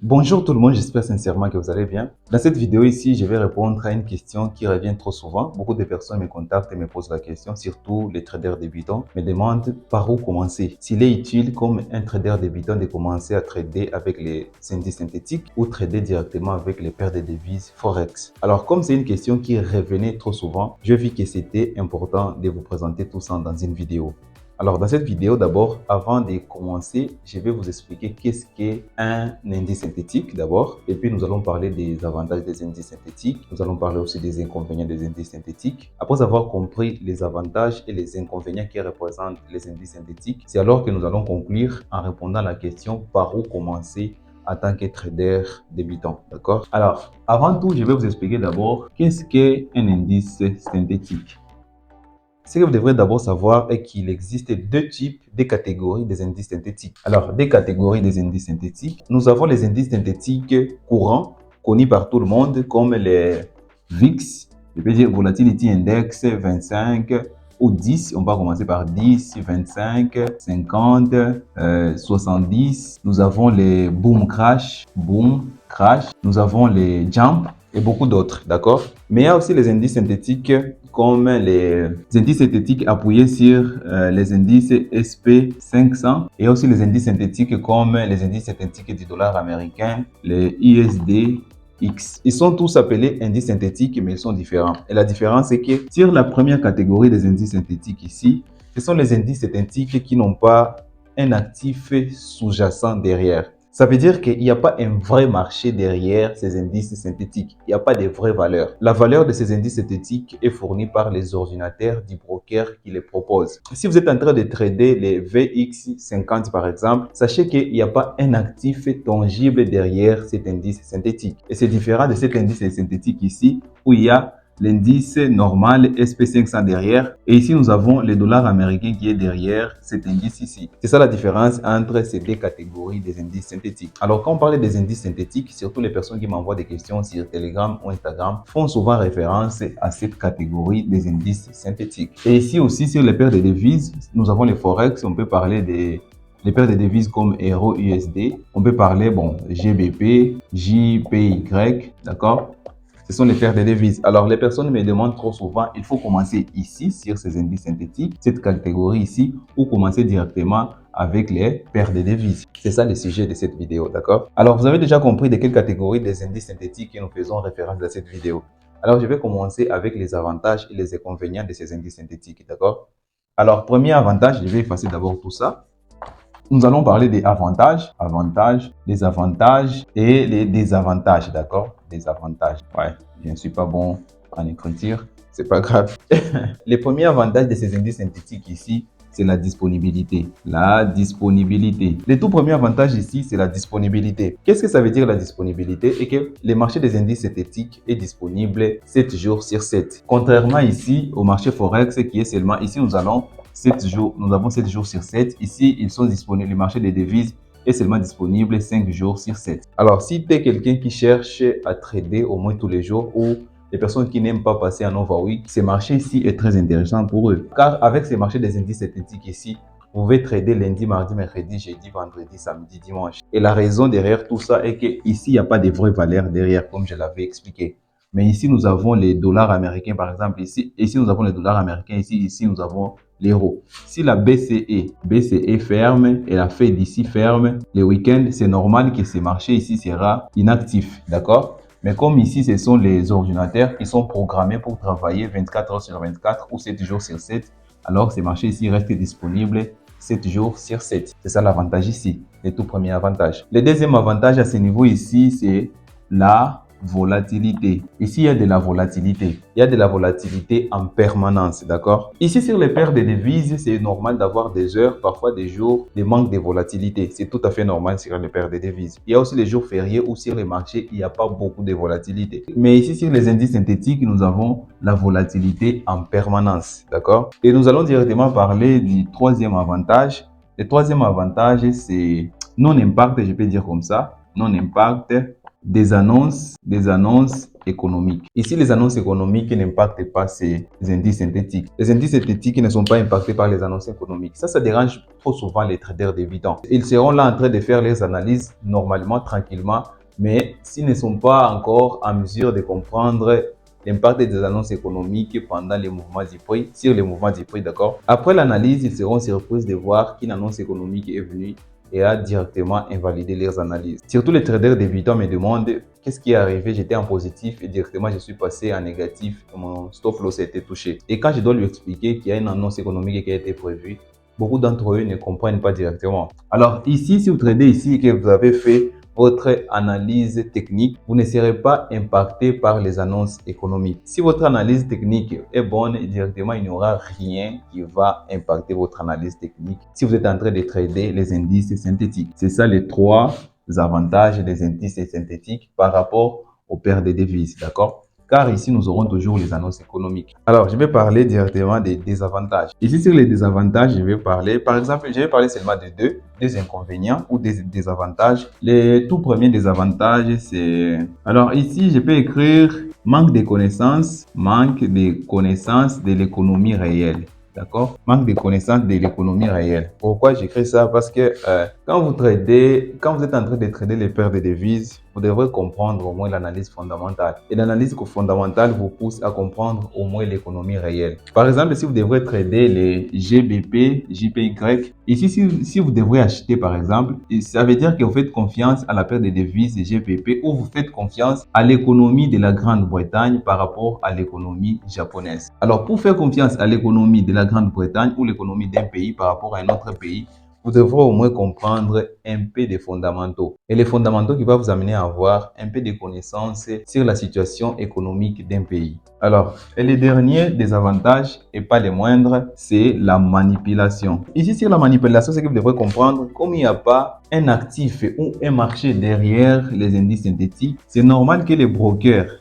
Bonjour tout le monde, j'espère sincèrement que vous allez bien. Dans cette vidéo ici, je vais répondre à une question qui revient trop souvent. Beaucoup de personnes me contactent et me posent la question, surtout les traders débutants, me demandent par où commencer. S'il est utile comme un trader débutant de commencer à trader avec les indices synthétiques ou trader directement avec les paires de devises Forex. Alors comme c'est une question qui revenait trop souvent, je vis que c'était important de vous présenter tout ça dans une vidéo. Alors, dans cette vidéo, d'abord, avant de commencer, je vais vous expliquer qu'est-ce qu'est un indice synthétique d'abord. Et puis, nous allons parler des avantages des indices synthétiques. Nous allons parler aussi des inconvénients des indices synthétiques. Après avoir compris les avantages et les inconvénients qui représentent les indices synthétiques, c'est alors que nous allons conclure en répondant à la question par où commencer en tant que trader débutant. D'accord? Alors, avant tout, je vais vous expliquer d'abord qu'est-ce qu'est un indice synthétique. Ce que vous devrez d'abord savoir est qu'il existe deux types de catégories des indices synthétiques. Alors, des catégories des indices synthétiques. Nous avons les indices synthétiques courants, connus par tout le monde, comme les VIX, je peux dire Volatility Index 25 ou 10. On va commencer par 10, 25, 50, 70. Nous avons les Boom Crash, Boom Crash. Nous avons les Jump et beaucoup d'autres, d'accord? Mais il y a aussi les indices synthétiques comme les indices synthétiques appuyés sur les indices SP500 et aussi les indices synthétiques comme les indices synthétiques du dollar américain, les USDX. Ils sont tous appelés indices synthétiques, mais ils sont différents. Et la différence, c'est que sur la première catégorie des indices synthétiques ici, ce sont les indices synthétiques qui n'ont pas un actif sous-jacent derrière. Ça veut dire qu'il n'y a pas un vrai marché derrière ces indices synthétiques. Il n'y a pas de vraies valeurs. La valeur de ces indices synthétiques est fournie par les ordinateurs du broker qui les propose. Si vous êtes en train de trader les VX50 par exemple, sachez qu'il n'y a pas un actif tangible derrière cet indice synthétique. Et c'est différent de cet indice synthétique ici où il y a l'indice normal SP500 derrière. Et ici, nous avons le dollar américain qui est derrière cet indice ici. C'est ça la différence entre ces deux catégories des indices synthétiques. Alors, quand on parle des indices synthétiques, surtout les personnes qui m'envoient des questions sur Telegram ou Instagram font souvent référence à cette catégorie des indices synthétiques. Et ici aussi, sur les paires de devises, nous avons les Forex. On peut parler des les paires de devises comme Euro USD. On peut parler, bon, GBP, JPY, d'accord? Ce sont les paires de devises. Alors, les personnes me demandent trop souvent, il faut commencer ici, sur ces indices synthétiques, cette catégorie ici, ou commencer directement avec les paires de devises. C'est ça le sujet de cette vidéo, d'accord? Alors, vous avez déjà compris de quelle catégorie des indices synthétiques que nous faisons référence dans cette vidéo. Alors, je vais commencer avec les avantages et les inconvénients de ces indices synthétiques, d'accord? Alors, premier avantage, je vais effacer d'abord tout ça. Nous allons parler des avantages, des avantages et les désavantages, d'accord? Des avantages. Ouais, je ne suis pas bon en écriture, c'est pas grave. Les premiers avantages de ces indices synthétiques ici, c'est la disponibilité. La disponibilité. Le tout premier avantage ici, c'est la disponibilité. Qu'est-ce que ça veut dire la disponibilité? Et que le marché des indices synthétiques est disponible 7 jours sur 7. Contrairement ici au marché Forex qui est seulement, ici nous avons 7 jours sur 7. Ici, ils sont disponibles. Le marché des devises est seulement disponible 5 jours sur 7. Alors, si tu es quelqu'un qui cherche à trader au moins tous les jours ou les personnes qui n'aiment pas passer en overweek, ce marché ici est très intéressant pour eux. Car avec ces marchés des indices synthétiques ici, vous pouvez trader lundi, mardi, mercredi, jeudi, vendredi, samedi, dimanche. Et la raison derrière tout ça est qu'ici, il n'y a pas de vraies valeurs derrière, comme je l'avais expliqué. Mais ici, nous avons les dollars américains, par exemple. Ici, nous avons les dollars américains. Ici, nous avons l'euro. Si la BCE ferme et la Fed ici ferme, le week-end, c'est normal que ce marché ici sera inactif. D'accord? Mais comme ici, ce sont les ordinateurs qui sont programmés pour travailler 24 heures sur 24 ou 7 jours sur 7, alors ces marchés ici restent disponibles 7 jours sur 7. C'est ça l'avantage ici, le tout premier avantage. Le deuxième avantage à ce niveau ici, c'est la volatilité. Ici, il y a de la volatilité. Il y a de la volatilité en permanence, d'accord? Ici, sur les paires de devises, c'est normal d'avoir des heures, parfois des jours, de manque de volatilité. C'est tout à fait normal sur les paires de devises. Il y a aussi les jours fériés où sur les marchés, il n'y a pas beaucoup de volatilité. Mais ici, sur les indices synthétiques, nous avons la volatilité en permanence, d'accord? Et nous allons directement parler du troisième avantage. Le troisième avantage, c'est non-impact, je peux dire comme ça, non-impact des annonces économiques. Ici, les annonces économiques n'impactent pas ces indices synthétiques. Les indices synthétiques ne sont pas impactés par les annonces économiques. Ça dérange trop souvent les traders débutants. Ils seront là en train de faire les analyses normalement, tranquillement, mais s'ils ne sont pas encore en mesure de comprendre l'impact des annonces économiques pendant les mouvements du prix, sur les mouvements du prix, d'accord? Après l'analyse, ils seront surpris de voir qu'une annonce économique est venue et a directement invalidé leurs analyses. Surtout les traders débutants me demandent qu'est-ce qui est arrivé. J'étais en positif et directement je suis passé en négatif et mon stop loss a été touché. Et quand je dois lui expliquer qu'il y a une annonce économique qui a été prévue, beaucoup d'entre eux ne comprennent pas directement. Alors ici, si vous tradez ici et que vous avez fait votre analyse technique, vous ne serez pas impacté par les annonces économiques. Si votre analyse technique est bonne, directement, il n'y aura rien qui va impacter votre analyse technique si vous êtes en train de trader les indices synthétiques. C'est ça les trois avantages des indices synthétiques par rapport aux paires de devises, d'accord? Car ici, nous aurons toujours les annonces économiques. Alors, je vais parler directement des désavantages. Ici, sur les désavantages, je vais parler, par exemple, je vais parler seulement de deux inconvénients ou des désavantages. Les tout premiers désavantages, c'est... Alors, ici, je peux écrire manque de connaissances de l'économie réelle. D'accord? Manque de connaissances de l'économie réelle. Pourquoi j'écris ça? Parce que quand vous êtes en train de trader les paires de devises, vous devrez comprendre au moins l'analyse fondamentale. Et l'analyse fondamentale vous pousse à comprendre au moins l'économie réelle. Par exemple, si vous devrez trader les GBP, JPY, ici, si vous devrez acheter par exemple, ça veut dire que vous faites confiance à la paire de devises GBP ou vous faites confiance à l'économie de la Grande-Bretagne par rapport à l'économie japonaise. Alors, pour faire confiance à l'économie de la Grande-Bretagne ou l'économie d'un pays par rapport à un autre pays, vous devrez au moins comprendre un peu des fondamentaux. Et les fondamentaux qui vont vous amener à avoir un peu de connaissances sur la situation économique d'un pays. Alors, et le dernier désavantage, et pas les moindres, c'est la manipulation. Ici, sur la manipulation, c'est que vous devrez comprendre, comme il n'y a pas un actif ou un marché derrière les indices synthétiques, c'est normal que les brokers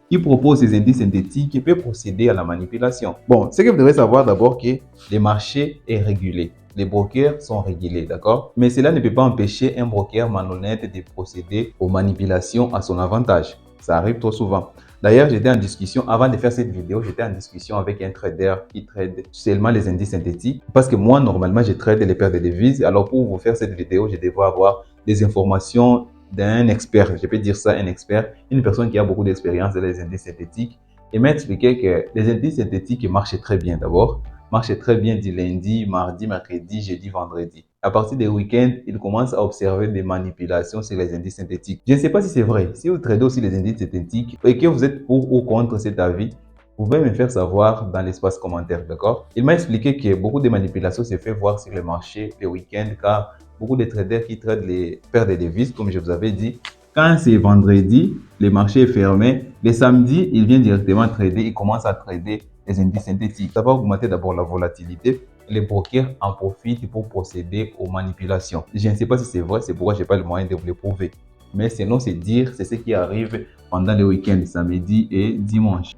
qui proposent ces indices synthétiques peuvent procéder à la manipulation. Bon, c'est que vous devez savoir d'abord que le marché est régulé. Les brokers sont régulés, d'accord? Mais cela ne peut pas empêcher un broker malhonnête de procéder aux manipulations à son avantage. Ça arrive trop souvent. D'ailleurs, j'étais en discussion, avant de faire cette vidéo, j'étais en discussion avec un trader qui trade seulement les indices synthétiques. Parce que moi, normalement, je trade les paires de devises. Alors, pour vous faire cette vidéo, je devais avoir des informations d'un expert. Je peux dire ça, un expert, une personne qui a beaucoup d'expérience dans les indices synthétiques. Et m'a expliqué que les indices synthétiques marchent très bien d'abord. Marche très bien du lundi, mardi, mercredi, jeudi, vendredi. À partir des week-ends, il commence à observer des manipulations sur les indices synthétiques. Je ne sais pas si c'est vrai. Si vous tradez aussi les indices synthétiques et que vous êtes pour ou contre cet avis, vous pouvez me faire savoir dans l'espace commentaire, d'accord? Il m'a expliqué que beaucoup de manipulations se fait voir sur le marché le week-end car beaucoup de traders qui tradent les paires de devises, comme je vous avais dit, quand c'est vendredi, le marché est fermé. Le samedi, il vient directement trader, il commence à trader les indices synthétiques. Ça va augmenter d'abord la volatilité. Les brokers en profitent pour procéder aux manipulations. Je ne sais pas si c'est vrai, c'est pourquoi je n'ai pas le moyen de vous le prouver. Mais sinon, c'est dire, c'est ce qui arrive pendant le week-end, samedi et dimanche,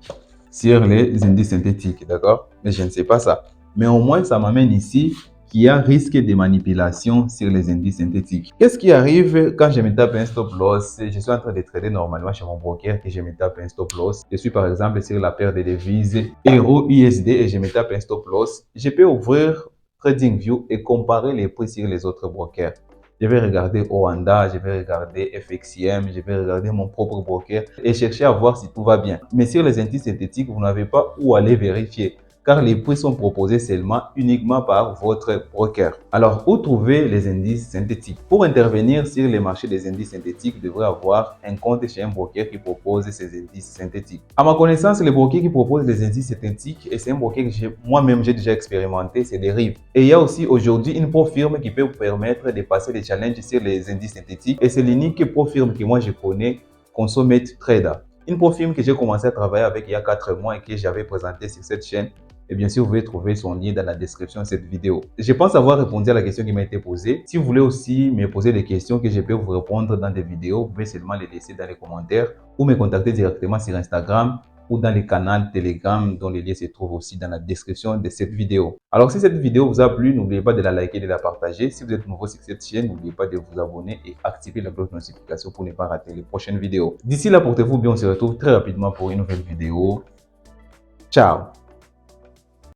sur les indices synthétiques, d'accord? Mais je ne sais pas ça. Mais au moins, ça m'amène ici qu'il y a risque de manipulation sur les indices synthétiques. Qu'est-ce qui arrive quand je me tape un stop loss? Je suis en train de trader normalement chez mon broker et je me tape un stop loss. Je suis par exemple sur la paire de devises Euro-USD et je me tape un stop loss. Je peux ouvrir TradingView et comparer les prix sur les autres brokers. Je vais regarder Oanda, je vais regarder FXCM, je vais regarder mon propre broker et chercher à voir si tout va bien. Mais sur les indices synthétiques, vous n'avez pas où aller vérifier car les prix sont proposés seulement uniquement par votre broker. Alors, où trouver les indices synthétiques? Pour intervenir sur les marchés des indices synthétiques, vous devrez avoir un compte chez un broker qui propose ces indices synthétiques. À ma connaissance, les brokers qui proposent les indices synthétiques, et c'est un broker que moi-même j'ai déjà expérimenté, c'est Derive. Et il y a aussi aujourd'hui une pro firme qui peut vous permettre de passer des challenges sur les indices synthétiques. Et c'est l'unique pro firme que moi je connais, Consomate Trader. Une pro firme que j'ai commencé à travailler avec il y a 4 mois et que j'avais présenté sur cette chaîne. Et bien sûr, vous pouvez trouver son lien dans la description de cette vidéo. Je pense avoir répondu à la question qui m'a été posée. Si vous voulez aussi me poser des questions que je peux vous répondre dans des vidéos, vous pouvez seulement les laisser dans les commentaires ou me contacter directement sur Instagram ou dans les canaux Telegram dont les liens se trouvent aussi dans la description de cette vidéo. Alors si cette vidéo vous a plu, n'oubliez pas de la liker et de la partager. Si vous êtes nouveau sur cette chaîne, n'oubliez pas de vous abonner et activer la cloche de notification pour ne pas rater les prochaines vidéos. D'ici là, portez-vous bien, on se retrouve très rapidement pour une nouvelle vidéo. Ciao!